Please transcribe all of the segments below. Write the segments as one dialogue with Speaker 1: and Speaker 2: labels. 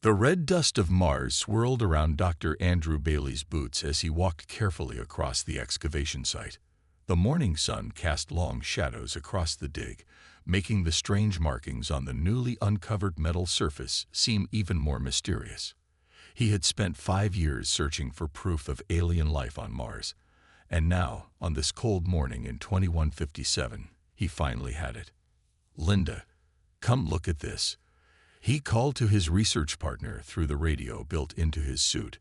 Speaker 1: The red dust of Mars swirled around Dr. Andrew Bailey's boots as he walked carefully across the excavation site. The morning sun cast long shadows across the dig, making the strange markings on the newly uncovered metal surface seem even more mysterious. He had spent 5 years searching for proof of alien life on Mars, and now, on this cold morning in 2157, he finally had it. "Linda, come look at this." He called to his research partner through the radio built into his suit.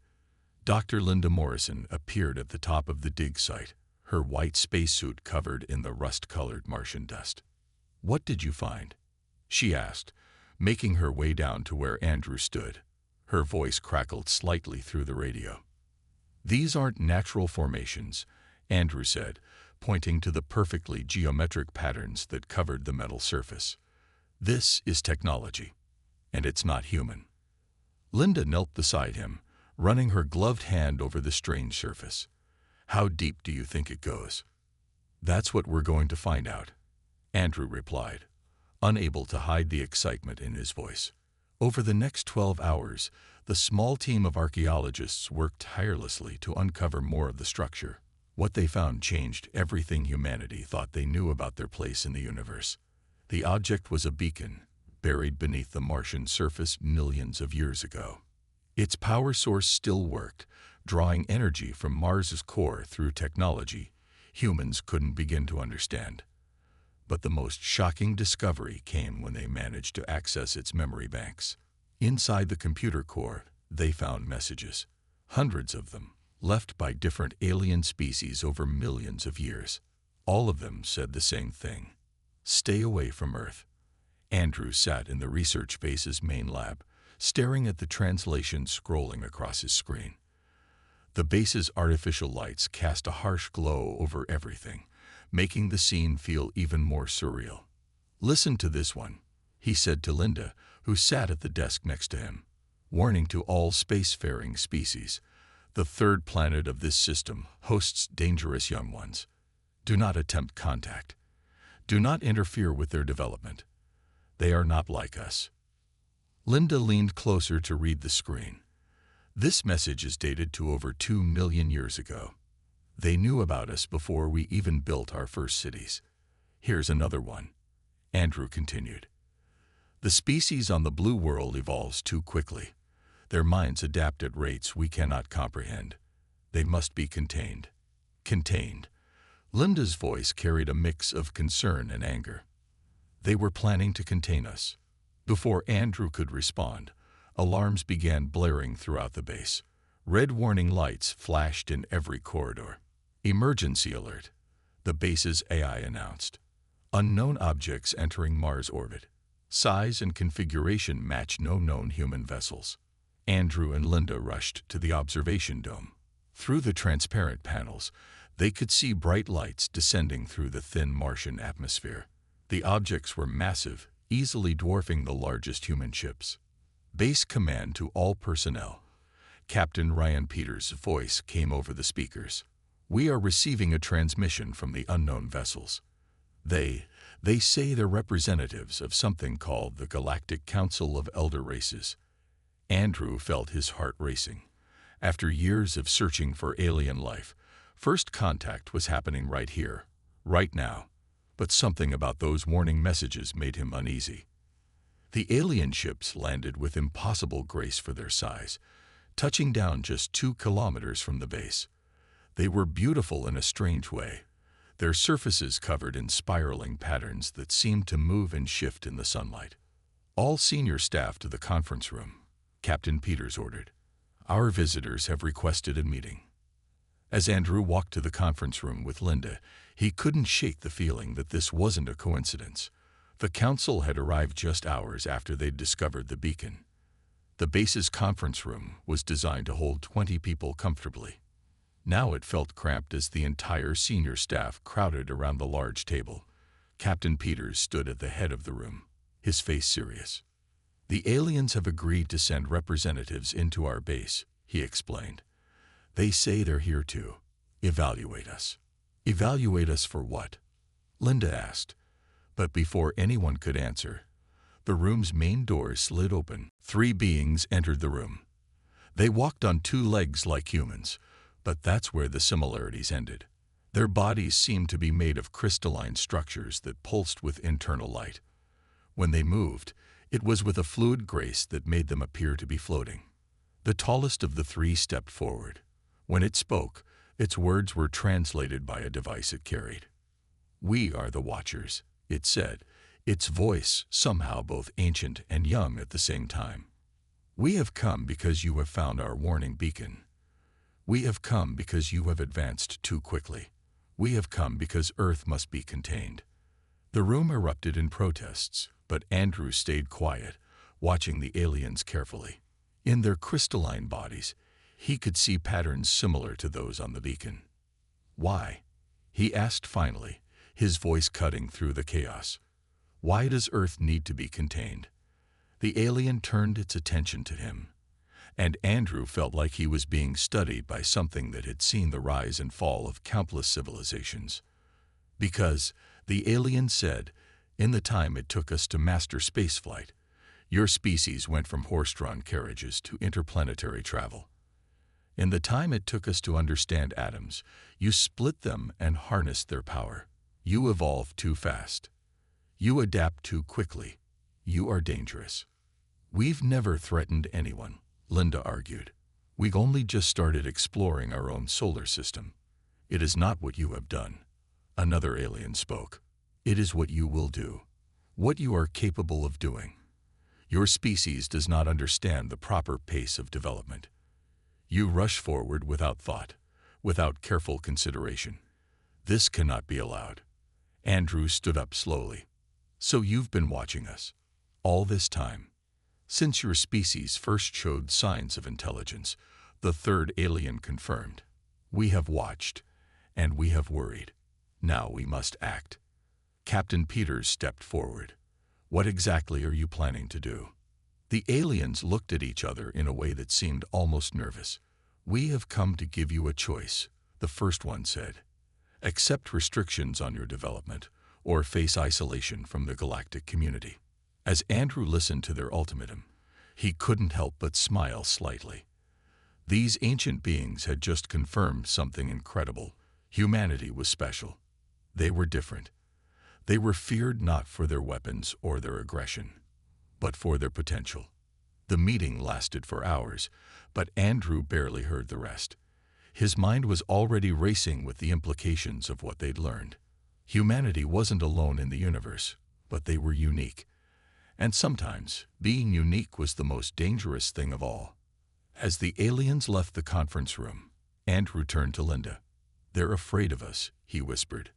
Speaker 1: Dr. Linda Morrison appeared at the top of the dig site, her white spacesuit covered in the rust-colored Martian dust. "What did you find?" she asked, making her way down to where Andrew stood. Her voice crackled slightly through the radio. "These aren't natural formations," Andrew said, pointing to the perfectly geometric patterns that covered the metal surface. "This is technology, and it's not human." Linda knelt beside him, running her gloved hand over the strange surface. "How deep do you think it goes?" "That's what we're going to find out," Andrew replied, unable to hide the excitement in his voice. Over the next 12 hours, the small team of archaeologists worked tirelessly to uncover more of the structure. What they found changed everything humanity thought they knew about their place in the universe. The object was a beacon, buried beneath the Martian surface millions of years ago. Its power source still worked, drawing energy from Mars's core through technology humans couldn't begin to understand. But the most shocking discovery came when they managed to access its memory banks. Inside the computer core, they found messages, hundreds of them, left by different alien species over millions of years. All of them said the same thing: stay away from Earth. Andrew sat in the research base's main lab, staring at the translation scrolling across his screen. The base's artificial lights cast a harsh glow over everything, making the scene feel even more surreal. "Listen to this one," he said to Linda, who sat at the desk next to him. "Warning to all spacefaring species. The third planet of this system hosts dangerous young ones. Do not attempt contact. Do not interfere with their development. They are not like us." Linda leaned closer to read the screen. "This message is dated to over 2 million years ago. They knew about us before we even built our first cities. Here's another one," Andrew continued. "The species on the blue world evolves too quickly. Their minds adapt at rates we cannot comprehend. They must be contained." Contained. Linda's voice carried a mix of concern and anger. They were planning to contain us. Before Andrew could respond, alarms began blaring throughout the base. Red warning lights flashed in every corridor. "Emergency alert," the base's AI announced. "Unknown objects entering Mars orbit. Size and configuration match no known human vessels." Andrew and Linda rushed to the observation dome. Through the transparent panels, they could see bright lights descending through the thin Martian atmosphere. The objects were massive, easily dwarfing the largest human ships. "Base command to all personnel." Captain Ryan Peters' voice came over the speakers. "We are receiving a transmission from the unknown vessels. They say they're representatives of something called the Galactic Council of Elder Races." Andrew felt his heart racing. After years of searching for alien life, first contact was happening right here, right now. But something about those warning messages made him uneasy. The alien ships landed with impossible grace for their size, touching down just 2 kilometers from the base. They were beautiful in a strange way, their surfaces covered in spiraling patterns that seemed to move and shift in the sunlight. "All senior staff to the conference room," Captain Peters ordered. "Our visitors have requested a meeting." As Andrew walked to the conference room with Linda, he couldn't shake the feeling that this wasn't a coincidence. The council had arrived just hours after they'd discovered the beacon. The base's conference room was designed to hold 20 people comfortably. Now it felt cramped as the entire senior staff crowded around the large table. Captain Peters stood at the head of the room, his face serious. "The aliens have agreed to send representatives into our base," he explained. "They say they're here to evaluate us." "Evaluate us for what?" Linda asked. But before anyone could answer, The room's main door slid open. 3 beings entered the room. They walked on 2 legs like humans, but that's where the similarities ended. Their bodies seemed to be made of crystalline structures that pulsed with internal light. When they moved, it was with a fluid grace that made them appear to be floating. The tallest of the 3 stepped forward. When it spoke, its words were translated by a device it carried. "We are the Watchers," it said, its voice somehow both ancient and young at the same time. "We have come because you have found our warning beacon. We have come because you have advanced too quickly. We have come because Earth must be contained." The room erupted in protests, but Andrew stayed quiet, watching the aliens carefully. In their crystalline bodies, he could see patterns similar to those on the beacon. "Why?" he asked finally, his voice cutting through the chaos. "Why does Earth need to be contained?" The alien turned its attention to him, and Andrew felt like he was being studied by something that had seen the rise and fall of countless civilizations. "Because," the alien said, "in the time it took us to master spaceflight, your species went from horse-drawn carriages to interplanetary travel. In the time it took us to understand atoms, you split them and harnessed their power. You evolved too fast. You adapt too quickly. You are dangerous." "We've never threatened anyone," Linda argued. "We've only just started exploring our own solar system." "It is not what you have done," another alien spoke. "It is what you will do, what you are capable of doing. Your species does not understand the proper pace of development. You rush forward without thought, without careful consideration. This cannot be allowed." Andrew stood up slowly. "So you've been watching us all this time? Since your species first showed signs of intelligence," the 3rd alien confirmed. "We have watched, and we have worried. Now we must act." Captain Peters stepped forward. "What exactly are you planning to do?" The aliens looked at each other in a way that seemed almost nervous. "We have come to give you a choice," the first one said. "Accept restrictions on your development, or face isolation from the galactic community." As Andrew listened to their ultimatum, he couldn't help but smile slightly. These ancient beings had just confirmed something incredible. Humanity was special. They were different. They were feared not for their weapons or their aggression, but for their potential. The meeting lasted for hours, but Andrew barely heard the rest. His mind was already racing with the implications of what they'd learned. Humanity wasn't alone in the universe, but they were unique. And sometimes, being unique was the most dangerous thing of all. As the aliens left the conference room, Andrew turned to Linda. "They're afraid of us," he whispered.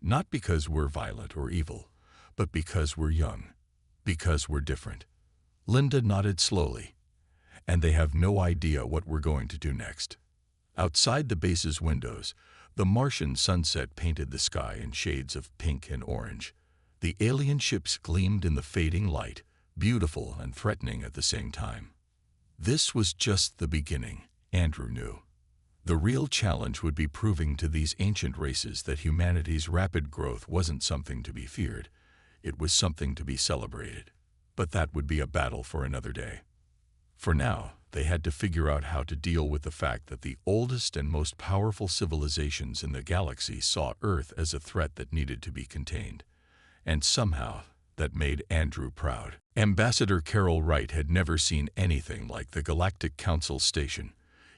Speaker 1: "Not because we're violent or evil, but because we're young, because we're different." Linda nodded slowly. "And they have no idea what we're going to do next." Outside the base's windows, the Martian sunset painted the sky in shades of pink and orange. The alien ships gleamed in the fading light, beautiful and threatening at the same time. This was just the beginning, Andrew knew. The real challenge would be proving to these ancient races that humanity's rapid growth wasn't something to be feared. It was something to be celebrated. But that would be a battle for another day. For now, they had to figure out how to deal with the fact that the oldest and most powerful civilizations in the galaxy saw Earth as a threat that needed to be contained. And somehow, that made Andrew proud. Ambassador Carol Wright had never seen anything like the Galactic Council station.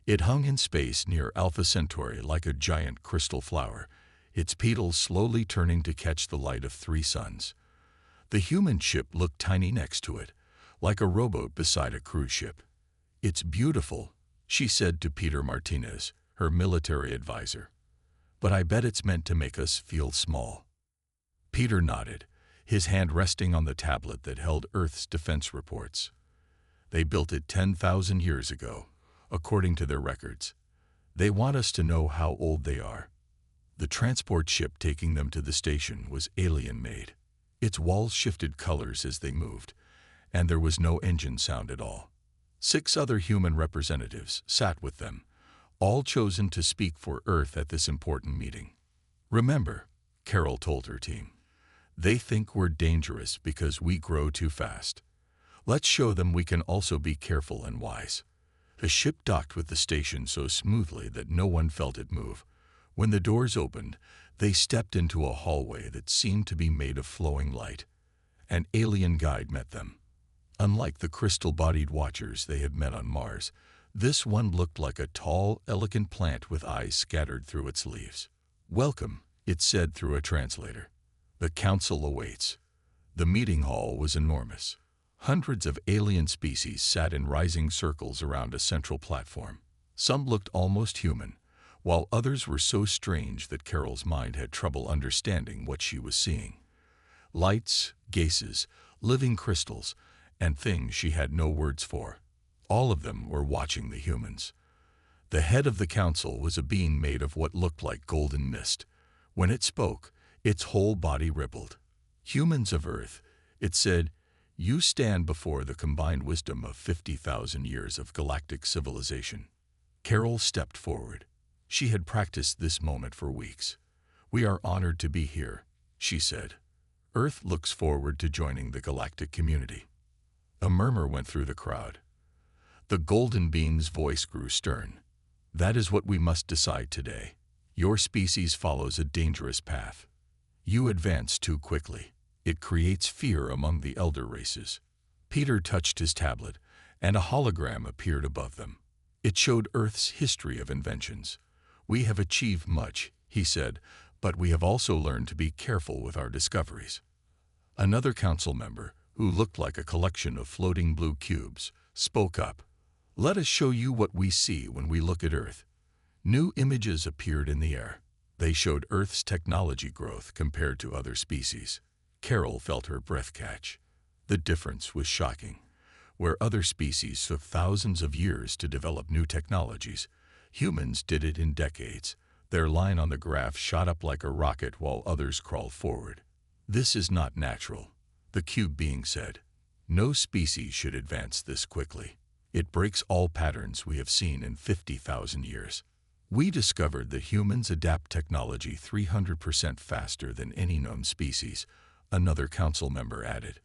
Speaker 1: It hung in space near Alpha Centauri like a giant crystal flower, its petals slowly turning to catch the light of 3 suns. The human ship looked tiny next to it, like a rowboat beside a cruise ship. "It's beautiful," she said to Peter Martinez, her military advisor. "But I bet it's meant to make us feel small." Peter nodded, his hand resting on the tablet that held Earth's defense reports. "They built it 10,000 years ago, according to their records. They want us to know how old they are." The transport ship taking them to the station was alien-made. Its walls shifted colors as they moved, and there was no engine sound at all. 6 other human representatives sat with them, all chosen to speak for Earth at this important meeting. "Remember," Carol told her team, They think we're dangerous because we grow too fast. Let's show them we can also be careful and wise." The ship docked with the station so smoothly that no one felt it move. When the doors opened, they stepped into a hallway that seemed to be made of flowing light. An alien guide met them. Unlike the crystal-bodied watchers they had met on Mars, this one looked like a tall, elegant plant with eyes scattered through its leaves. "Welcome," it said through a translator. "The council awaits." The meeting hall was enormous. Hundreds of alien species sat in rising circles around a central platform. Some looked almost human, while others were so strange that Carol's mind had trouble understanding what she was seeing. Lights, gases, living crystals, and things she had no words for. All of them were watching the humans. The head of the council was a being made of what looked like golden mist. When it spoke, its whole body rippled. "Humans of Earth," it said, "you stand before the combined wisdom of 50,000 years of galactic civilization." Carol stepped forward. She had practiced this moment for weeks. "We are honored to be here," she said. "Earth looks forward to joining the galactic community." A murmur went through the crowd. The golden being's voice grew stern. "That is what we must decide today. Your species follows a dangerous path. You advance too quickly. It creates fear among the elder races." Peter touched his tablet, and a hologram appeared above them. It showed Earth's history of inventions. "We have achieved much," he said, "but we have also learned to be careful with our discoveries." Another council member, who looked like a collection of floating blue cubes, spoke up. "Let us show you what we see when we look at Earth." New images appeared in the air. They showed Earth's technology growth compared to other species. Carol felt her breath catch. The difference was shocking. Where other species took thousands of years to develop new technologies, humans did it in decades. Their line on the graph shot up like a rocket while others crawled forward. "This is not natural," the cube being said. "No species should advance this quickly. It breaks all patterns we have seen in 50,000 years. We discovered that humans adapt technology 300% faster than any known species," another council member added.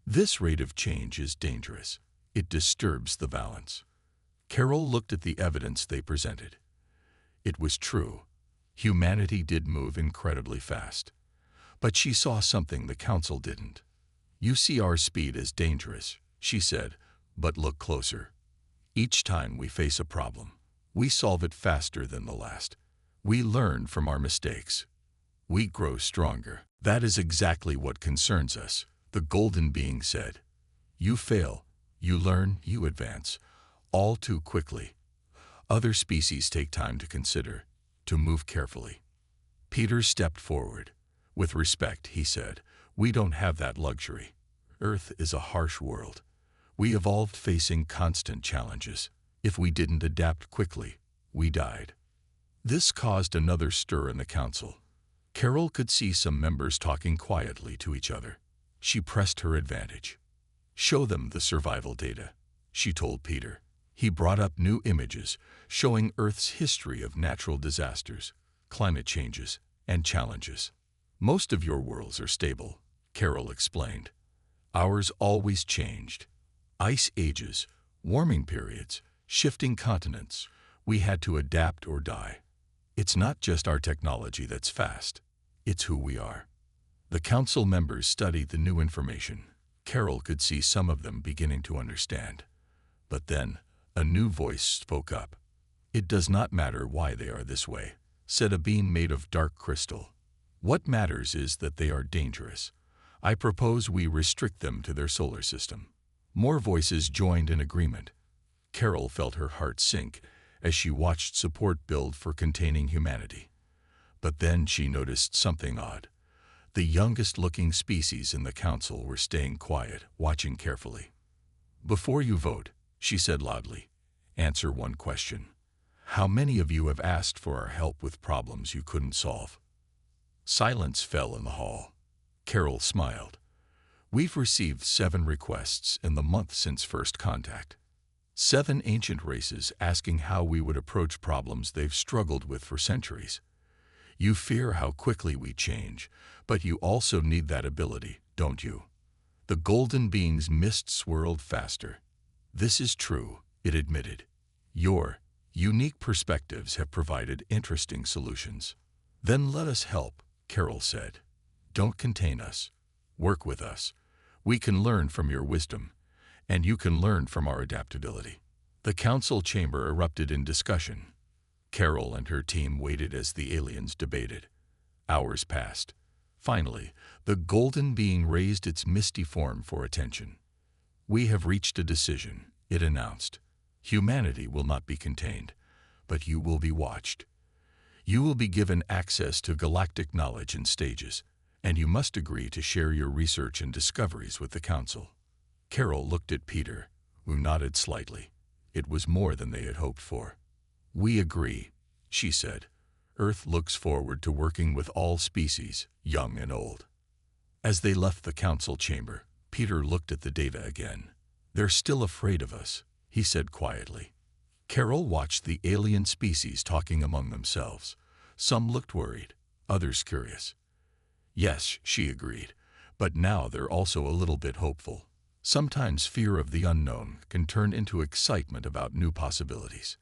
Speaker 1: "This rate of change is dangerous. It disturbs the balance." Carol looked at the evidence they presented. It was true. Humanity did move incredibly fast. But she saw something the council didn't. "You see our speed as dangerous," she said, "but look closer. Each time we face a problem, we solve it faster than the last. We learn from our mistakes. We grow stronger." "That is exactly what concerns us," the golden being said. "You fail, you learn, you advance, all too quickly. Other species take time to consider, to move carefully." Peter stepped forward. With respect, he said, "We don't have that luxury. Earth is a harsh world. We evolved facing constant challenges. If we didn't adapt quickly, we died." This caused another stir in the council. Carol could see some members talking quietly to each other. She pressed her advantage. "Show them the survival data," she told Peter. He brought up new images showing Earth's history of natural disasters, climate changes, and challenges. "Most of your worlds are stable," Carol explained. "Ours always changed. Ice ages, warming periods, shifting continents. We had to adapt or die. It's not just our technology that's fast. It's who we are." The council members studied the new information. Carol could see some of them beginning to understand. But then, a new voice spoke up. "It does not matter why they are this way," said a being made of dark crystal. "What matters is that they are dangerous. I propose we restrict them to their solar system." More voices joined in agreement. Carol felt her heart sink as she watched support build for containing humanity. But then she noticed something odd. The youngest-looking species in the council were staying quiet, watching carefully. "Before you vote," she said loudly, "answer one question. How many of you have asked for our help with problems you couldn't solve?" Silence fell in the hall. Carol smiled. "We've received 7 requests in the month since first contact. 7 ancient races asking how we would approach problems they've struggled with for centuries. You fear how quickly we change, but you also need that ability, don't you? The golden being's mist swirled faster. This is true, it admitted. Your unique perspectives have provided interesting solutions. Then let us help, Carol said. Don't contain us. Work with us. We can learn from your wisdom, and you can learn from our adaptability. The council chamber erupted in discussion. Carol and her team waited as the aliens debated. Hours passed. Finally, the golden being raised its misty form for attention. We have reached a decision, it announced. Humanity will not be contained, but you will be watched. You will be given access to galactic knowledge in stages, and you must agree to share your research and discoveries with the council. Carol looked at Peter, who nodded slightly. It was more than they had hoped for. We agree, she said. Earth looks forward to working with all species, young and old. As they left the council chamber, Peter looked at the data again. They're still afraid of us, he said quietly. Carol watched the alien species talking among themselves. Some looked worried, others curious. Yes, she agreed, but now they're also a little bit hopeful. Sometimes fear of the unknown can turn into excitement about new possibilities.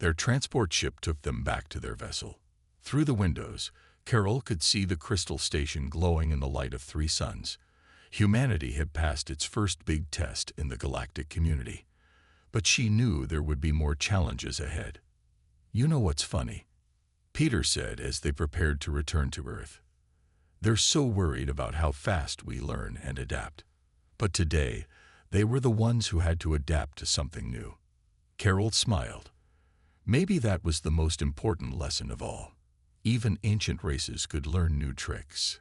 Speaker 1: Their transport ship took them back to their vessel. Through the windows, Carol could see the crystal station glowing in the light of 3 suns. Humanity had passed its first big test in the galactic community. But she knew there would be more challenges ahead. You know what's funny? Peter said as they prepared to return to Earth. They're so worried about how fast we learn and adapt. But today, they were the ones who had to adapt to something new. Carol smiled. Maybe that was the most important lesson of all. Even ancient races could learn new tricks.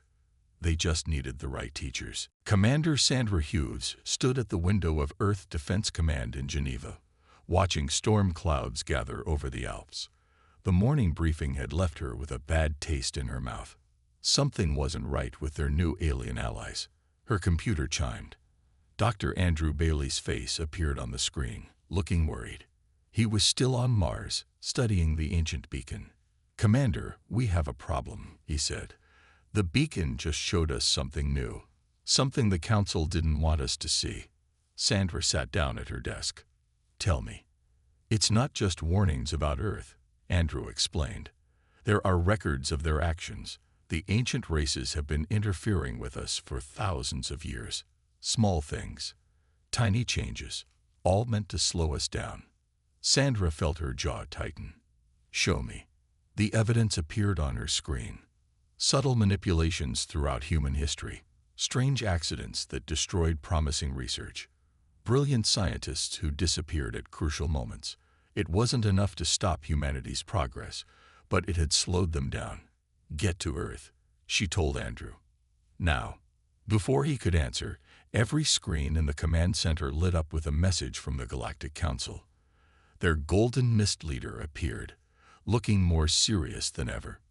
Speaker 1: They just needed the right teachers. Commander Sandra Hughes stood at the window of Earth Defense Command in Geneva, watching storm clouds gather over the Alps. The morning briefing had left her with a bad taste in her mouth. Something wasn't right with their new alien allies. Her computer chimed. Dr. Andrew Bailey's face appeared on the screen, looking worried. He was still on Mars, studying the ancient beacon. Commander, we have a problem, he said. The beacon just showed us something new. Something the council didn't want us to see. Sandra sat down at her desk. Tell me. It's not just warnings about Earth, Andrew explained. There are records of their actions. The ancient races have been interfering with us for thousands of years. Small things, tiny changes, all meant to slow us down. Sandra felt her jaw tighten. Show me. The evidence appeared on her screen. Subtle manipulations throughout human history, strange accidents that destroyed promising research, brilliant scientists who disappeared at crucial moments. It wasn't enough to stop humanity's progress, but it had slowed them down. Get to Earth, she told Andrew. Now. Before he could answer, every screen in the command center lit up with a message from the Galactic Council. Their golden mist leader appeared, looking more serious than ever.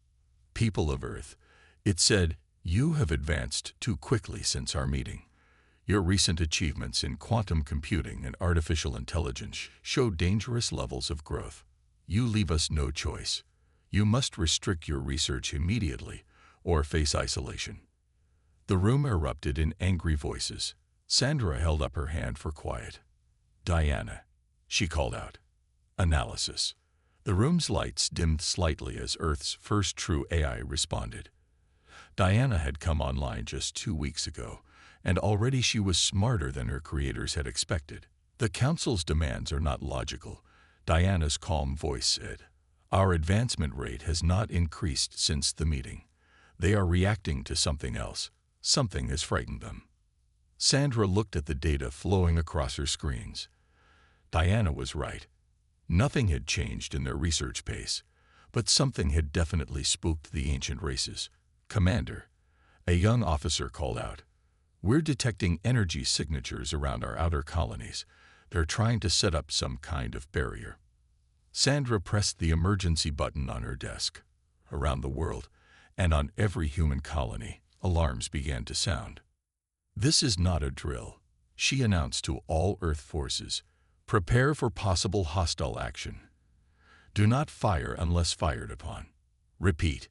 Speaker 1: People of Earth, it said, you have advanced too quickly since our meeting. Your recent achievements in quantum computing and artificial intelligence show dangerous levels of growth. You leave us no choice. You must restrict your research immediately or face isolation. The room erupted in angry voices. Sandra held up her hand for quiet. Diana, she called out. Analysis. The room's lights dimmed slightly as Earth's first true AI responded. Diana had come online just 2 weeks ago, and already she was smarter than her creators had expected. The Council's demands are not logical, Diana's calm voice said. Our advancement rate has not increased since the meeting. They are reacting to something else. Something has frightened them. Sandra looked at the data flowing across her screens. Diana was right. Nothing had changed in their research pace, but something had definitely spooked the ancient races. Commander, a young officer called out. We're detecting energy signatures around our outer colonies. They're trying to set up some kind of barrier. Sandra pressed the emergency button on her desk. Around the world, and on every human colony, alarms began to sound. This is not a drill, she announced to all Earth forces. Prepare for possible hostile action. Do not fire unless fired upon. Repeat,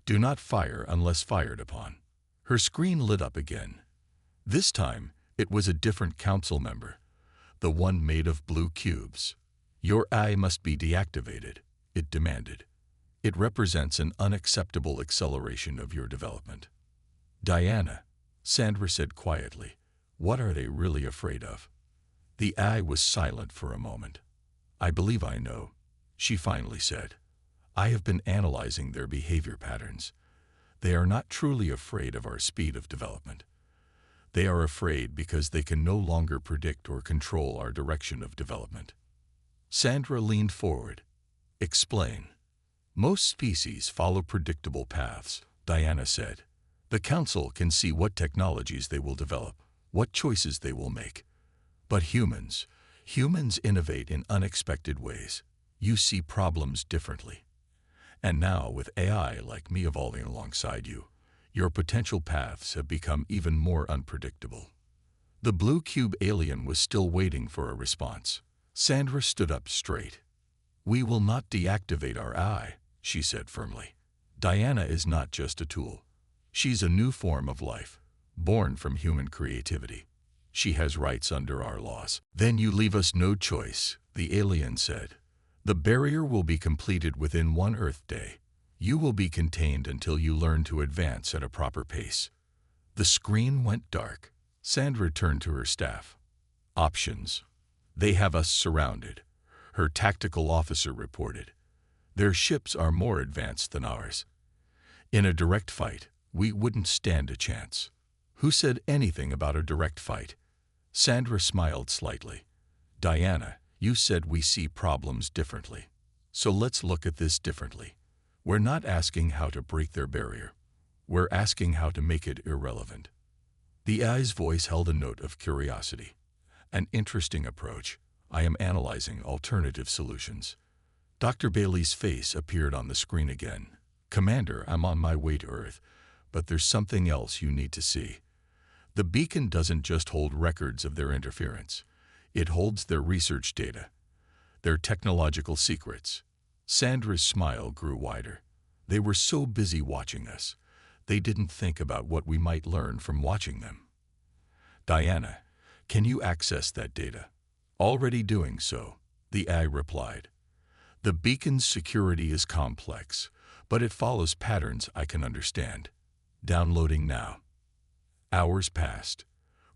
Speaker 1: Do not fire unless fired upon. Her screen lit up again. This time, it was a different council member, the one made of blue cubes. Your eye must be deactivated, it demanded. It represents an unacceptable acceleration of your development. Diana, Sandra said quietly, what are they really afraid of? The eye was silent for a moment. I believe I know, she finally said. I have been analyzing their behavior patterns. They are not truly afraid of our speed of development. They are afraid because they can no longer predict or control our direction of development. Sandra leaned forward. Explain. Most species follow predictable paths, Diana said. The Council can see what technologies they will develop, what choices they will make. But humans innovate in unexpected ways. You see problems differently. And now, with AI like me evolving alongside you, your potential paths have become even more unpredictable. The blue cube alien was still waiting for a response. Sandra stood up straight. We will not deactivate our eye, she said firmly. Diana is not just a tool. She's a new form of life, born from human creativity. She has rights under our laws. Then you leave us no choice, the alien said. The barrier will be completed within 1 Earth day. You will be contained until you learn to advance at a proper pace. The screen went dark. Sandra turned to her staff. Options. They have us surrounded, her tactical officer reported. Their ships are more advanced than ours. In a direct fight, we wouldn't stand a chance. Who said anything about a direct fight? Sandra smiled slightly. Diana, you said we see problems differently. So let's look at this differently. We're not asking how to break their barrier. We're asking how to make it irrelevant. The AI's voice held a note of curiosity. An interesting approach. I am analyzing alternative solutions. Dr. Bailey's face appeared on the screen again. Commander, I'm on my way to Earth, but there's something else you need to see. The beacon doesn't just hold records of their interference. It holds their research data, their technological secrets. Sandra's smile grew wider. They were so busy watching us. They didn't think about what we might learn from watching them. Diana, can you access that data? Already doing so, the AI replied. The beacon's security is complex, but it follows patterns I can understand. Downloading now. Hours passed.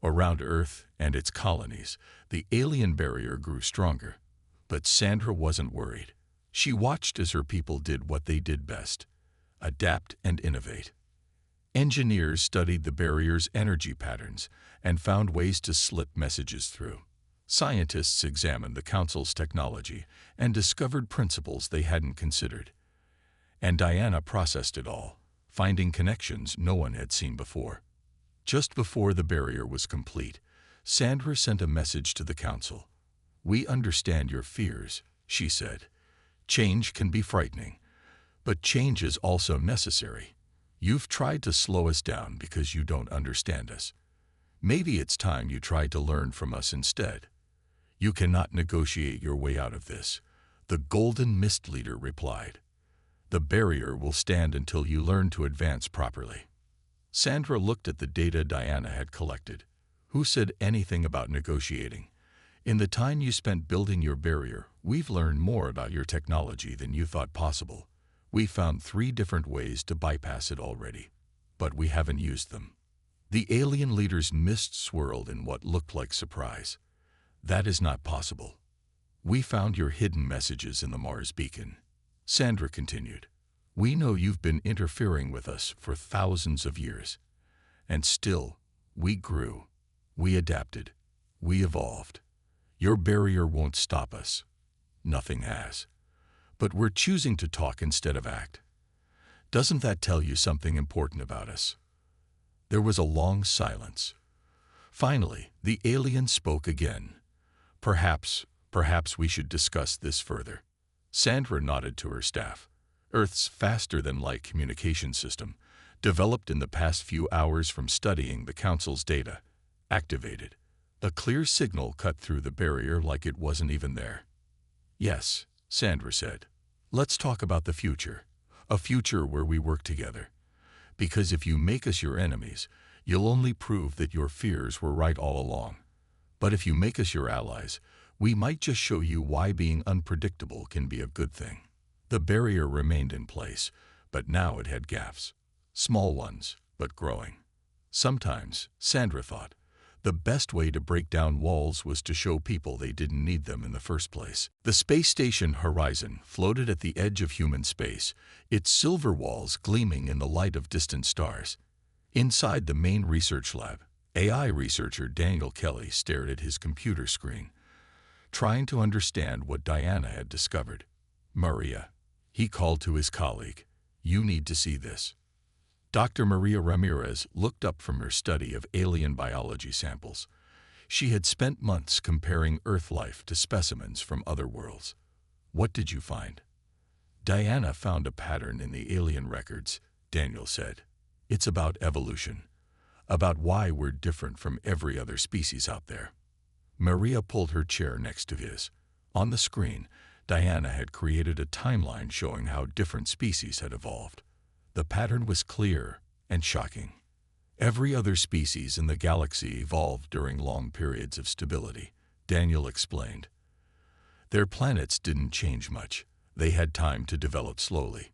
Speaker 1: Around Earth and its colonies, the alien barrier grew stronger. But Sandra wasn't worried. She watched as her people did what they did best: adapt and innovate. Engineers studied the barrier's energy patterns and found ways to slip messages through. Scientists examined the Council's technology and discovered principles they hadn't considered. And Diana processed it all, finding connections no one had seen before. Just before the barrier was complete, Sandra sent a message to the Council. We understand your fears, she said. Change can be frightening, but change is also necessary. You've tried to slow us down because you don't understand us. Maybe it's time you tried to learn from us instead. You cannot negotiate your way out of this, the Golden Mist Leader replied. The barrier will stand until you learn to advance properly. Sandra looked at the data Diana had collected. Who said anything about negotiating? In the time you spent building your barrier, we've learned more about your technology than you thought possible. We found 3 different ways to bypass it already, but we haven't used them. The alien leader's mist swirled in what looked like surprise. That is not possible. We found your hidden messages in the Mars beacon. Sandra continued. We know you've been interfering with us for thousands of years. And still, we grew. We adapted. We evolved. Your barrier won't stop us. Nothing has. But we're choosing to talk instead of act. Doesn't that tell you something important about us? There was a long silence. Finally, the alien spoke again. Perhaps we should discuss this further. Sandra nodded to her staff. Earth's faster-than-light communication system, developed in the past few hours from studying the Council's data, activated. A clear signal cut through the barrier like it wasn't even there. Yes, Sandra said. Let's talk about the future. A future where we work together. Because if you make us your enemies, you'll only prove that your fears were right all along. But if you make us your allies, we might just show you why being unpredictable can be a good thing. The barrier remained in place, but now it had gaps. Small ones, but growing. Sometimes, Sandra thought, the best way to break down walls was to show people they didn't need them in the first place. The space station Horizon floated at the edge of human space, its silver walls gleaming in the light of distant stars. Inside the main research lab, AI researcher Daniel Kelly stared at his computer screen, trying to understand what Diana had discovered. Maria, he called to his colleague, you need to see this. Dr. Maria Ramirez looked up from her study of alien biology samples. She had spent months comparing Earth life to specimens from other worlds. What did you find? Diana found a pattern in the alien records, Daniel said. It's about evolution, about why we're different from every other species out there. Maria pulled her chair next to his. On the screen, Diana had created a timeline showing how different species had evolved. The pattern was clear and shocking. Every other species in the galaxy evolved during long periods of stability, Daniel explained. Their planets didn't change much. They had time to develop slowly.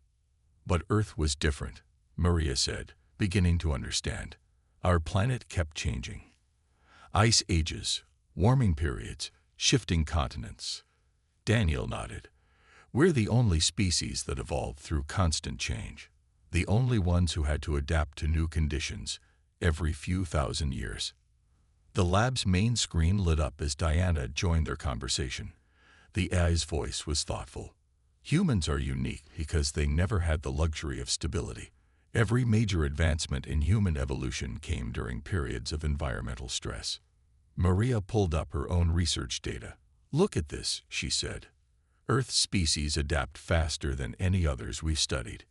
Speaker 1: But Earth was different, Maria said, beginning to understand. Our planet kept changing. Ice ages, warming periods, shifting continents. Daniel nodded. We're the only species that evolved through constant change. The only ones who had to adapt to new conditions every few thousand years. The lab's main screen lit up as Diana joined their conversation. The AI's voice was thoughtful. Humans are unique because they never had the luxury of stability. Every major advancement in human evolution came during periods of environmental stress. Maria pulled up her own research data. Look at this, she said. Earth species adapt faster than any others we've studied.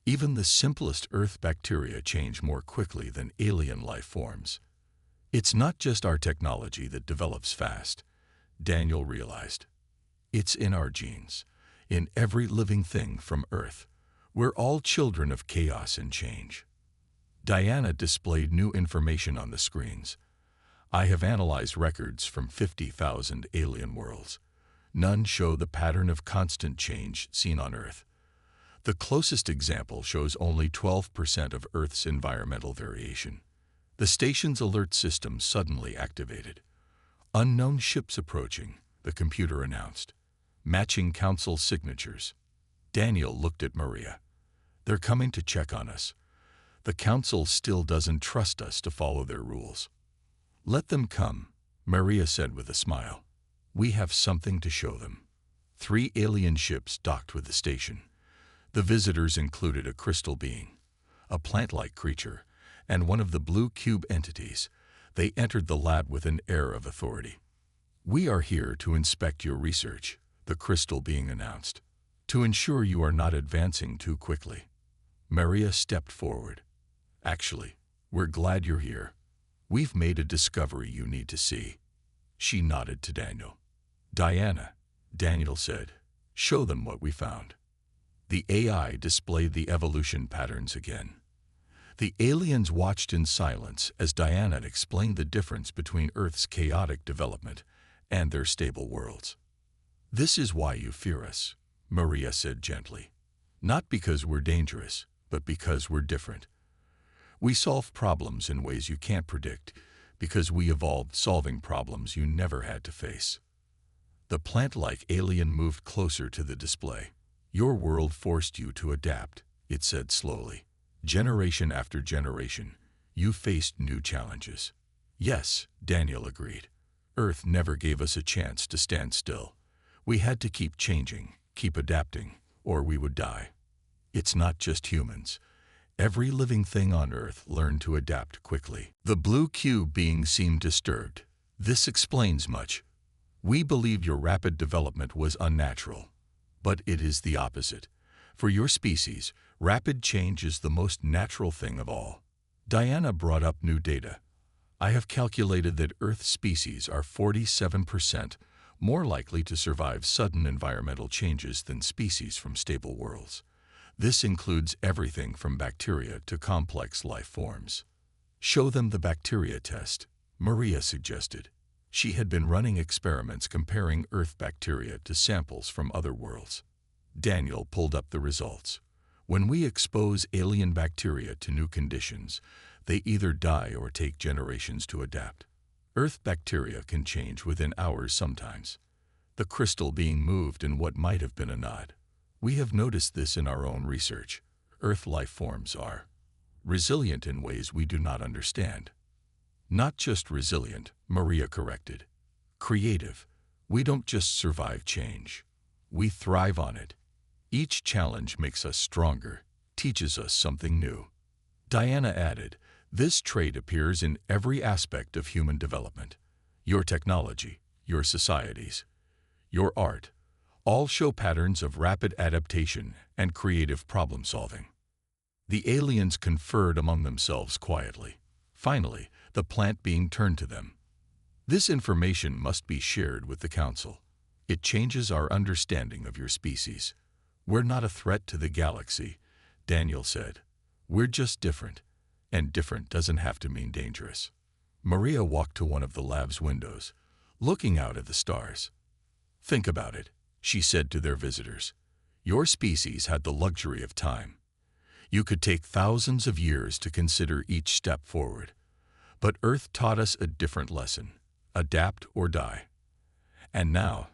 Speaker 1: Even the simplest Earth bacteria change more quickly than alien life forms. It's not just our technology that develops fast, Daniel realized. It's in our genes, in every living thing from Earth. We're all children of chaos and change. Diana displayed new information on the screens. I have analyzed records from 50,000 alien worlds. None show the pattern of constant change seen on Earth. The closest example shows only 12% of Earth's environmental variation. The station's alert system suddenly activated. Unknown ships approaching, the computer announced. Matching council signatures. Daniel looked at Maria. They're coming to check on us. The council still doesn't trust us to follow their rules. Let them come, Maria said with a smile. We have something to show them. 3 alien ships docked with the station. The visitors included a crystal being, a plant-like creature, and one of the blue cube entities. They entered the lab with an air of authority. We are here to inspect your research, the crystal being announced, to ensure you are not advancing too quickly. Maria stepped forward. Actually, we're glad you're here. We've made a discovery you need to see. She nodded to Daniel. Diana, Daniel said, show them what we found. The AI displayed the evolution patterns again. The aliens watched in silence as Diana explained the difference between Earth's chaotic development and their stable worlds. This is why you fear us, Maria said gently. Not because we're dangerous, but because we're different. We solve problems in ways you can't predict, because we evolved solving problems you never had to face. The plant-like alien moved closer to the display. Your world forced you to adapt, it said slowly. Generation after generation, you faced new challenges. Yes, Daniel agreed. Earth never gave us a chance to stand still. We had to keep changing, keep adapting, or we would die. It's not just humans. Every living thing on Earth learned to adapt quickly. The blue cube being seemed disturbed. This explains much. We believe your rapid development was unnatural. But it is the opposite. For your species, rapid change is the most natural thing of all. Diana brought up new data. I have calculated that Earth species are 47% more likely to survive sudden environmental changes than species from stable worlds. This includes everything from bacteria to complex life forms. Show them the bacteria test, Maria suggested. She had been running experiments comparing Earth bacteria to samples from other worlds. Daniel pulled up the results. When we expose alien bacteria to new conditions, they either die or take generations to adapt. Earth bacteria can change within hours sometimes, the crystal being moved in what might have been a nod. We have noticed this in our own research. Earth life forms are resilient in ways we do not understand. Not just resilient, Maria corrected. Creative. We don't just survive change. We thrive on it. Each challenge makes us stronger, teaches us something new. Diana added, this trait appears in every aspect of human development. Your technology, your societies, your art, all show patterns of rapid adaptation and creative problem-solving. The aliens conferred among themselves quietly. Finally, the plant being turned to them. This information must be shared with the Council. It changes our understanding of your species. We're not a threat to the galaxy, Daniel said. We're just different, and different doesn't have to mean dangerous. Maria walked to one of the lab's windows, looking out at the stars. Think about it, she said to their visitors. Your species had the luxury of time. You could take thousands of years to consider each step forward. But Earth taught us a different lesson: adapt or die. And now,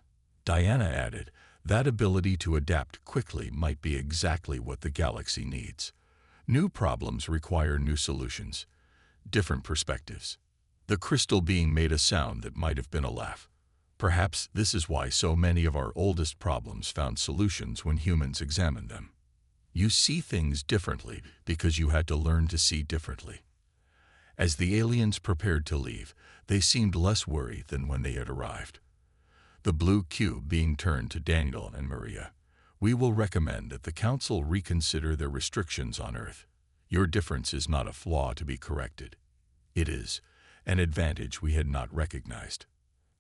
Speaker 1: Diana added, that ability to adapt quickly might be exactly what the galaxy needs. New problems require new solutions, different perspectives. The crystal being made a sound that might have been a laugh. Perhaps this is why so many of our oldest problems found solutions when humans examined them. You see things differently because you had to learn to see differently. As the aliens prepared to leave, they seemed less worried than when they had arrived. The blue cube being turned to Daniel and Maria. We will recommend that the Council reconsider their restrictions on Earth. Your difference is not a flaw to be corrected. It is an advantage we had not recognized.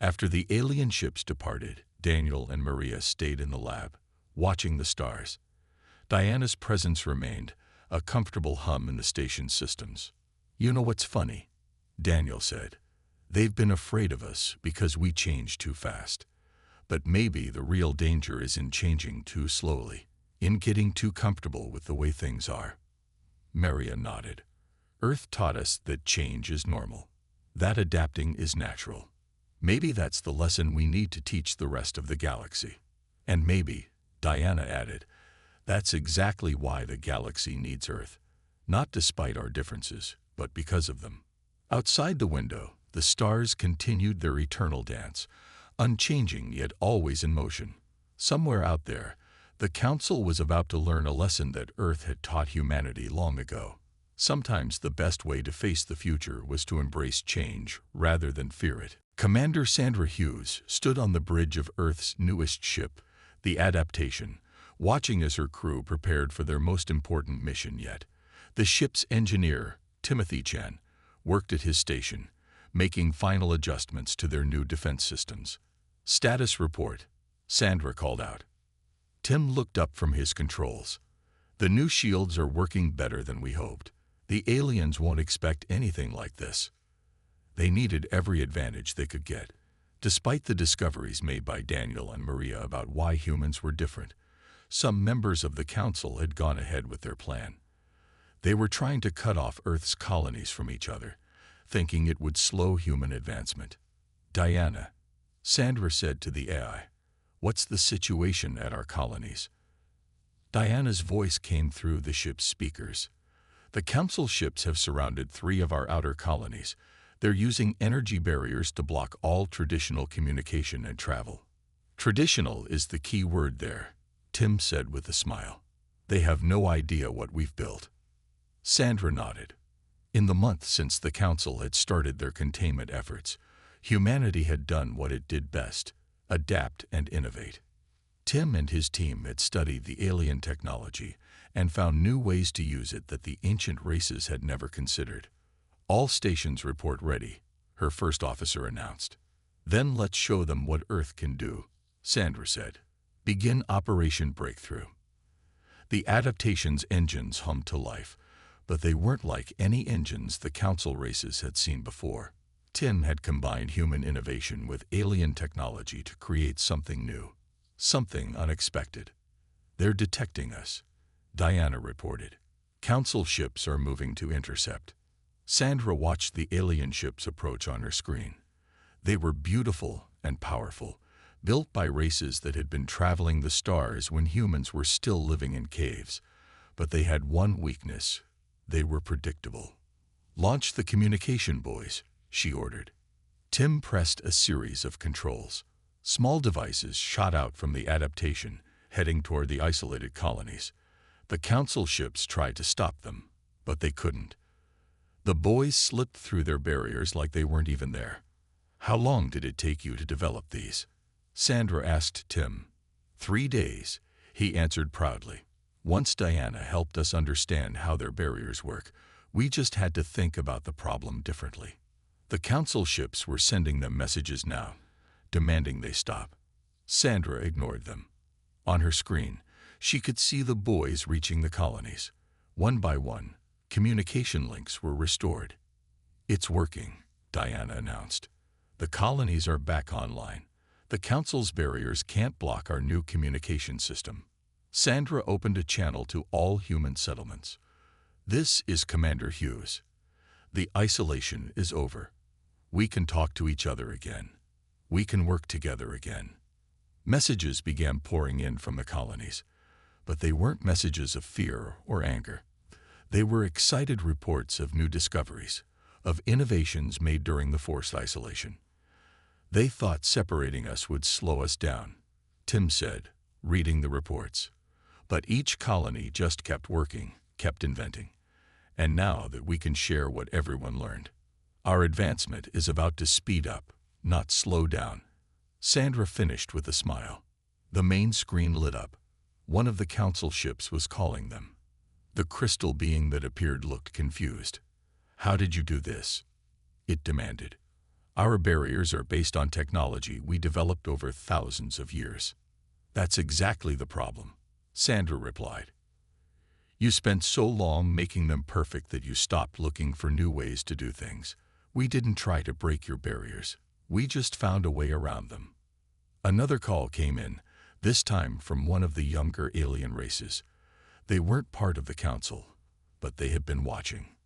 Speaker 1: After the alien ships departed, Daniel and Maria stayed in the lab, watching the stars. Diana's presence remained, a comfortable hum in the station's systems. You know what's funny? Daniel said. They've been afraid of us because we change too fast. But maybe the real danger is in changing too slowly, in getting too comfortable with the way things are. Maria nodded. Earth taught us that change is normal, that adapting is natural. Maybe that's the lesson we need to teach the rest of the galaxy. And maybe, Diana added, that's exactly why the galaxy needs Earth, not despite our differences, but because of them. Outside the window, the stars continued their eternal dance, unchanging yet always in motion. Somewhere out there, the Council was about to learn a lesson that Earth had taught humanity long ago. Sometimes the best way to face the future was to embrace change rather than fear it. Commander Sandra Hughes stood on the bridge of Earth's newest ship, the Adaptation, watching as her crew prepared for their most important mission yet. The ship's engineer, Timothy Chen, worked at his station, making final adjustments to their new defense systems. Status report, Sandra called out. Tim looked up from his controls. The new shields are working better than we hoped. The aliens won't expect anything like this. They needed every advantage they could get. Despite the discoveries made by Daniel and Maria about why humans were different, some members of the Council had gone ahead with their plan. They were trying to cut off Earth's colonies from each other, thinking it would slow human advancement. Diana, Sandra said to the AI, what's the situation at our colonies? Diana's voice came through the ship's speakers. The Council ships have surrounded 3 of our outer colonies. They're using energy barriers to block all traditional communication and travel. Traditional is the key word there, Tim said with a smile. They have no idea what we've built. Sandra nodded. In the month since the Council had started their containment efforts, humanity had done what it did best: adapt and innovate. Tim and his team had studied the alien technology and found new ways to use it that the ancient races had never considered. All stations report ready, her first officer announced. Then let's show them what Earth can do, Sandra said. Begin Operation Breakthrough. The adaptation's engines hummed to life, but they weren't like any engines the Council races had seen before. Tim had combined human innovation with alien technology to create something new, something unexpected. "They're detecting us," Diana reported. "Council ships are moving to intercept." Sandra watched the alien ships approach on her screen. They were beautiful and powerful, built by races that had been traveling the stars when humans were still living in caves. But they had one weakness: they were predictable. "Launch the communication buoys," she ordered. Tim pressed a series of controls. Small devices shot out from the adaptation, heading toward the isolated colonies. The Council ships tried to stop them, but they couldn't. The buoys slipped through their barriers like they weren't even there. "How long did it take you to develop these?" Sandra asked Tim. 3 days, he answered proudly. "Once Diana helped us understand how their barriers work, we just had to think about the problem differently." The Council ships were sending them messages now, demanding they stop. Sandra ignored them. On her screen, she could see the buoys reaching the colonies. One by one, communication links were restored. "It's working," Diana announced. "The colonies are back online. The Council's barriers can't block our new communication system." Sandra opened a channel to all human settlements. "This is Commander Hughes. The isolation is over. We can talk to each other again. We can work together again." Messages began pouring in from the colonies, but they weren't messages of fear or anger. They were excited reports of new discoveries, of innovations made during the forced isolation. "They thought separating us would slow us down," Tim said, reading the reports. "But each colony just kept working, kept inventing. And now that we can share what everyone learned, our advancement is about to speed up, not slow down." Sandra finished with a smile. The main screen lit up. One of the Council ships was calling them. The crystal being that appeared looked confused. "How did you do this?" it demanded. "Our barriers are based on technology we developed over thousands of years." "That's exactly the problem," Sandra replied. "You spent so long making them perfect that you stopped looking for new ways to do things. We didn't try to break your barriers. We just found a way around them." Another call came in, this time from one of the younger alien races. They weren't part of the Council, but they had been watching.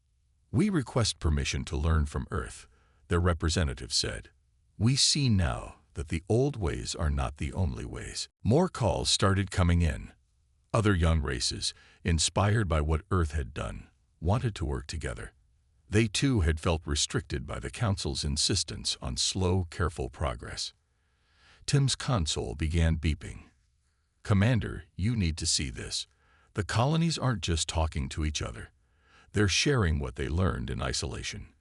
Speaker 1: "We request permission to learn from Earth," their representative said. "We see now that the old ways are not the only ways." More calls started coming in. Other young races, inspired by what Earth had done, wanted to work together. They too had felt restricted by the Council's insistence on slow, careful progress. Tim's console began beeping. "Commander, you need to see this. The colonies aren't just talking to each other. They're sharing what they learned in isolation.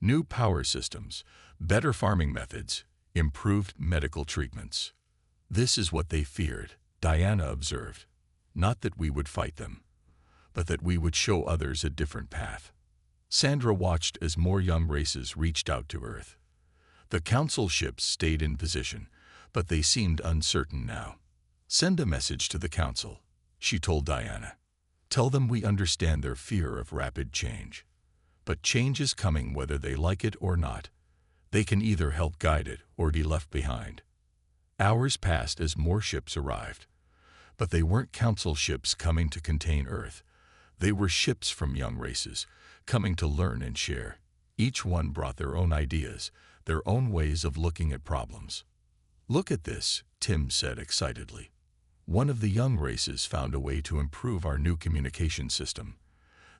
Speaker 1: New power systems, better farming methods, improved medical treatments." "This is what they feared," Diana observed. "Not that we would fight them, but that we would show others a different path." Sandra watched as more young races reached out to Earth. The Council ships stayed in position, but they seemed uncertain now. "Send a message to the Council," she told Diana. "Tell them we understand their fear of rapid change. But change is coming whether they like it or not. They can either help guide it or be left behind." Hours passed as more ships arrived. But they weren't Council ships coming to contain Earth. They were ships from young races, coming to learn and share. Each one brought their own ideas, their own ways of looking at problems. "Look at this," Tim said excitedly. "One of the young races found a way to improve our new communication system.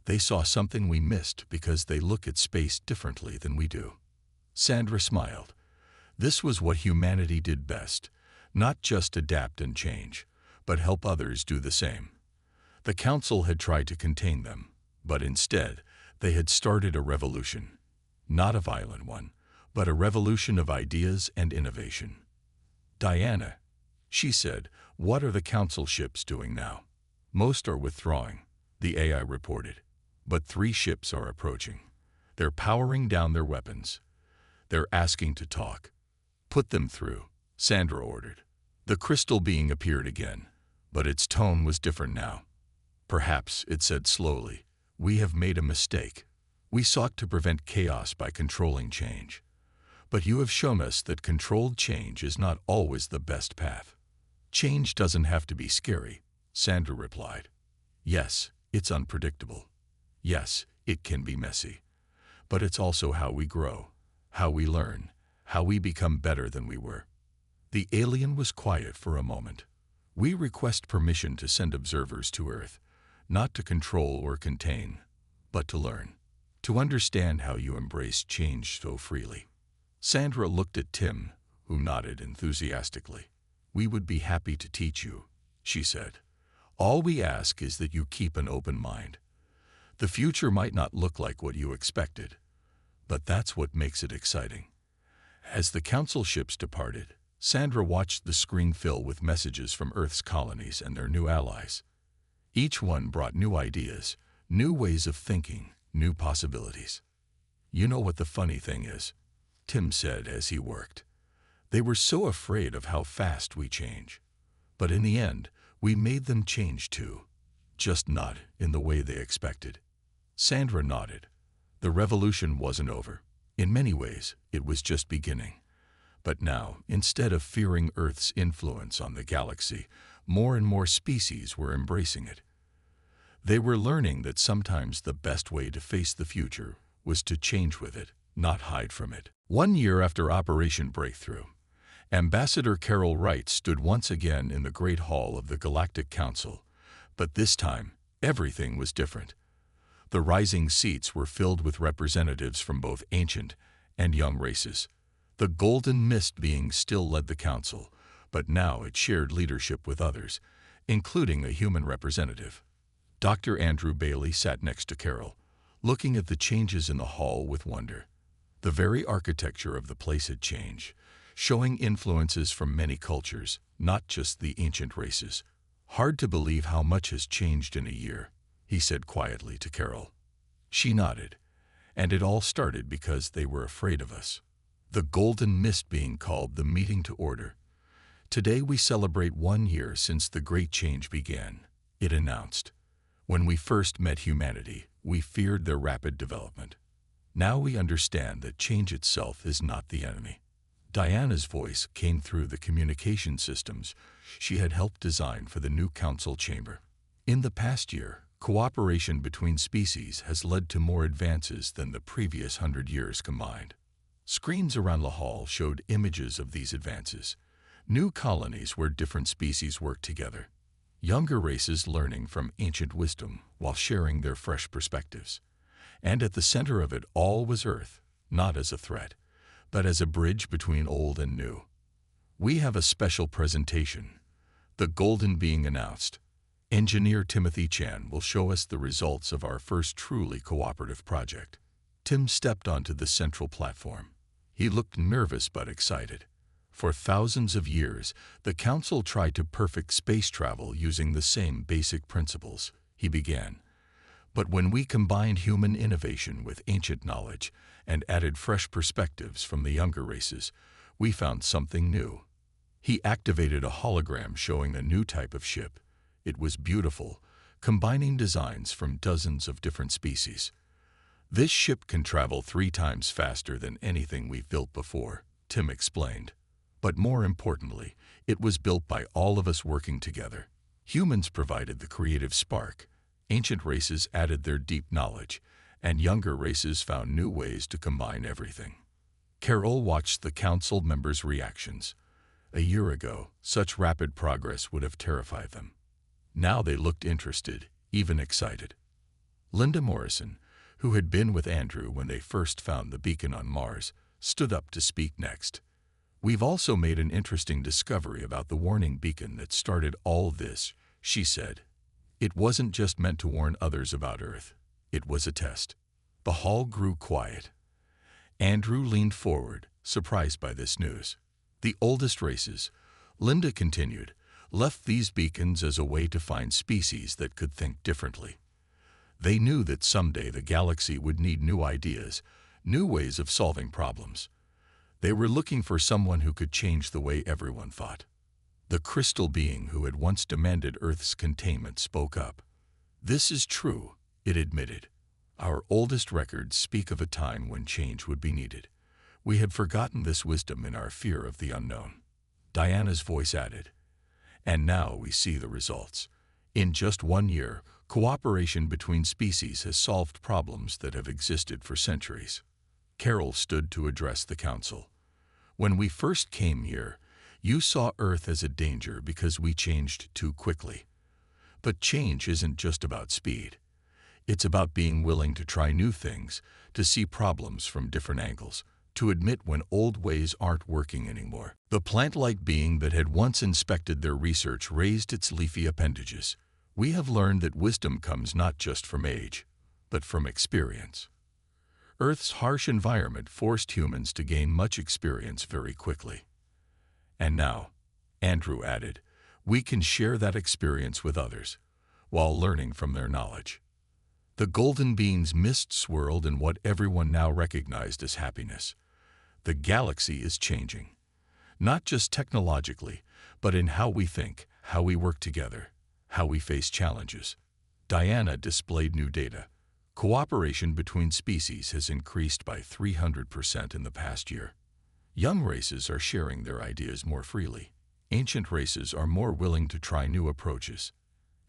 Speaker 1: They saw something we missed because they look at space differently than we do." Sandra smiled. This was what humanity did best, not just adapt and change, but help others do the same. The Council had tried to contain them, but instead, they had started a revolution. Not a violent one, but a revolution of ideas and innovation. "Diana," she said, "what are the Council ships doing now?" "Most are withdrawing," the AI reported. "But 3 ships are approaching. They're powering down their weapons. They're asking to talk." "Put them through," Sandra ordered. The crystal being appeared again, but its tone was different now. Perhaps, it said slowly, we have made a mistake. We sought to prevent chaos by controlling change. But you have shown us that controlled change is not always the best path. Change doesn't have to be scary, Sandra replied. Yes, it's unpredictable. Yes, it can be messy. But it's also how we grow, how we learn, how we become better than we were. The alien was quiet for a moment. We request permission to send observers to Earth, not to control or contain, but to learn, to understand how you embrace change so freely. Sandra looked at Tim, who nodded enthusiastically. We would be happy to teach you, she said. All we ask is that you keep an open mind. The future might not look like what you expected, but that's what makes it exciting. As the council ships departed, Sandra watched the screen fill with messages from Earth's colonies and their new allies. Each one brought new ideas, new ways of thinking, new possibilities. You know what the funny thing is? Tim said as he worked. They were so afraid of how fast we change. But in the end, we made them change too. Just not in the way they expected. Sandra nodded. The revolution wasn't over. In many ways, it was just beginning. But now, instead of fearing Earth's influence on the galaxy, more and more species were embracing it. They were learning that sometimes the best way to face the future was to change with it, not hide from it. 1 year after Operation Breakthrough, Ambassador Carol Wright stood once again in the Great Hall of the Galactic Council, but this time, everything was different. The rising seats were filled with representatives from both ancient and young races. The Golden Mist being still led the council, but now it shared leadership with others, including a human representative. Dr. Andrew Bailey sat next to Carol, looking at the changes in the hall with wonder. The very architecture of the place had changed, showing influences from many cultures, not just the ancient races. Hard to believe how much has changed in a year, he said quietly to Carol. She nodded, and it all started because they were afraid of us. The Golden Mist being called the meeting to order. Today we celebrate 1 year since the Great Change began, it announced. When we first met humanity, we feared their rapid development. Now we understand that change itself is not the enemy. Diana's voice came through the communication systems she had helped design for the new council chamber. In the past year, cooperation between species has led to more advances than the previous 100 years combined. Screens around the hall showed images of these advances. New colonies where different species work together. Younger races learning from ancient wisdom while sharing their fresh perspectives. And at the center of it all was Earth, not as a threat, but as a bridge between old and new. We have a special presentation. The Golden being announced. Engineer Timothy Chan will show us the results of our first truly cooperative project. Tim stepped onto the central platform. He looked nervous but excited. For thousands of years, the Council tried to perfect space travel using the same basic principles, he began. But when we combined human innovation with ancient knowledge and added fresh perspectives from the younger races, we found something new. He activated a hologram showing a new type of ship. It was beautiful, combining designs from dozens of different species. This ship can travel 3 times faster than anything we've built before, Tim explained. But more importantly, it was built by all of us working together. Humans provided the creative spark, ancient races added their deep knowledge, and younger races found new ways to combine everything. Carol watched the council members' reactions. A year ago, such rapid progress would have terrified them. Now they looked interested, even excited. Linda Morrison, who had been with Andrew when they first found the beacon on Mars, stood up to speak next. We've also made an interesting discovery about the warning beacon that started all this, she said. It wasn't just meant to warn others about Earth. It was a test. The hall grew quiet. Andrew leaned forward, surprised by this news. The oldest races, Linda continued, left these beacons as a way to find species that could think differently. They knew that someday the galaxy would need new ideas, new ways of solving problems. They were looking for someone who could change the way everyone thought. The crystal being who had once demanded Earth's containment spoke up. This is true, it admitted. Our oldest records speak of a time when change would be needed. We had forgotten this wisdom in our fear of the unknown. Diana's voice added, and now we see the results. In just 1 year, cooperation between species has solved problems that have existed for centuries. Carol stood to address the council. When we first came here, you saw Earth as a danger because we changed too quickly. But change isn't just about speed. It's about being willing to try new things, to see problems from different angles, to admit when old ways aren't working anymore. The plant-like being that had once inspected their research raised its leafy appendages. We have learned that wisdom comes not just from age, but from experience. Earth's harsh environment forced humans to gain much experience very quickly. And now, Andrew added, we can share that experience with others, while learning from their knowledge. The golden being's mist swirled in what everyone now recognized as happiness. The galaxy is changing, not just technologically, but in how we think, how we work together, how we face challenges. Diana displayed new data. Cooperation between species has increased by 300% in the past year. Young races are sharing their ideas more freely. Ancient races are more willing to try new approaches.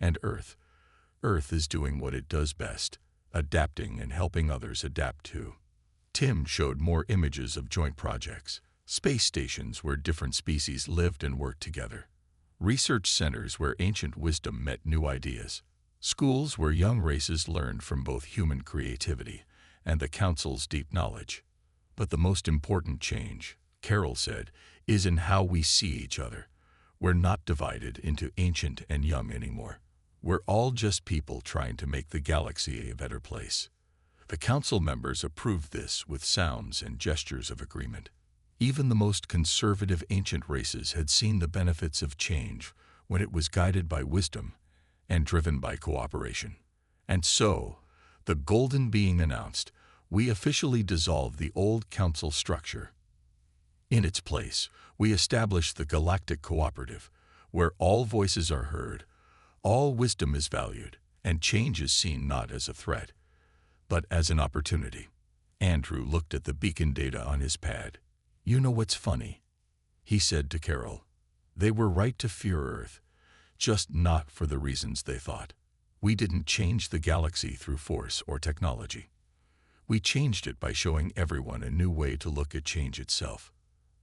Speaker 1: And Earth is doing what it does best, adapting and helping others adapt too. Tim showed more images of joint projects, space stations where different species lived and worked together, research centers where ancient wisdom met new ideas, schools where young races learned from both human creativity and the Council's deep knowledge. But the most important change, Carol said, is in how we see each other. We're not divided into ancient and young anymore. We're all just people trying to make the galaxy a better place. The council members approved this with sounds and gestures of agreement. Even the most conservative ancient races had seen the benefits of change when it was guided by wisdom and driven by cooperation. And so, the Golden Being announced, we officially dissolve the old council structure. In its place, we establish the Galactic Cooperative, where all voices are heard, all wisdom is valued, and change is seen not as a threat, but as an opportunity. Andrew looked at the beacon data on his pad. You know what's funny? He said to Carol. They were right to fear Earth, just not for the reasons they thought. We didn't change the galaxy through force or technology. We changed it by showing everyone a new way to look at change itself.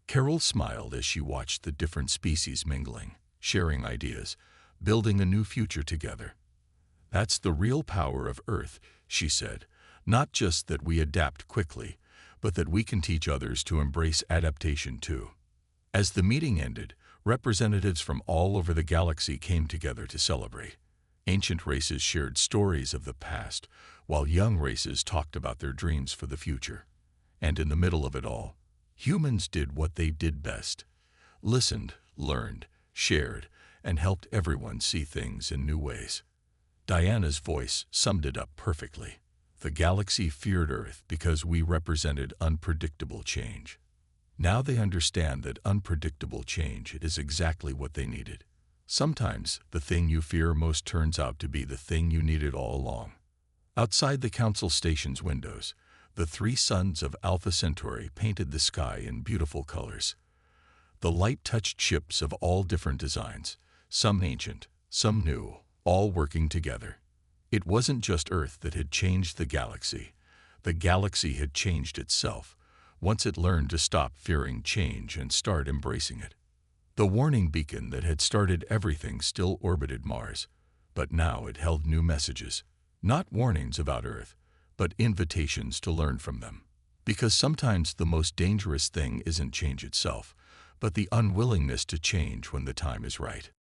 Speaker 1: Carol smiled as she watched the different species mingling, sharing ideas, building a new future together. That's the real power of Earth, she said. Not just that we adapt quickly, but that we can teach others to embrace adaptation too. As the meeting ended, representatives from all over the galaxy came together to celebrate. Ancient races shared stories of the past, while young races talked about their dreams for the future. And in the middle of it all, humans did what they did best: listened, learned, shared, and helped everyone see things in new ways. Diana's voice summed it up perfectly. The galaxy feared Earth because we represented unpredictable change. Now they understand that unpredictable change is exactly what they needed. Sometimes the thing you fear most turns out to be the thing you needed all along. Outside the council station's windows, the 3 sons of Alpha Centauri painted the sky in beautiful colors. The light touched ships of all different designs, some ancient, some new, all working together. It wasn't just Earth that had changed the galaxy had changed itself, once it learned to stop fearing change and start embracing it. The warning beacon that had started everything still orbited Mars, but now it held new messages, not warnings about Earth, but invitations to learn from them. Because sometimes the most dangerous thing isn't change itself, but the unwillingness to change when the time is right.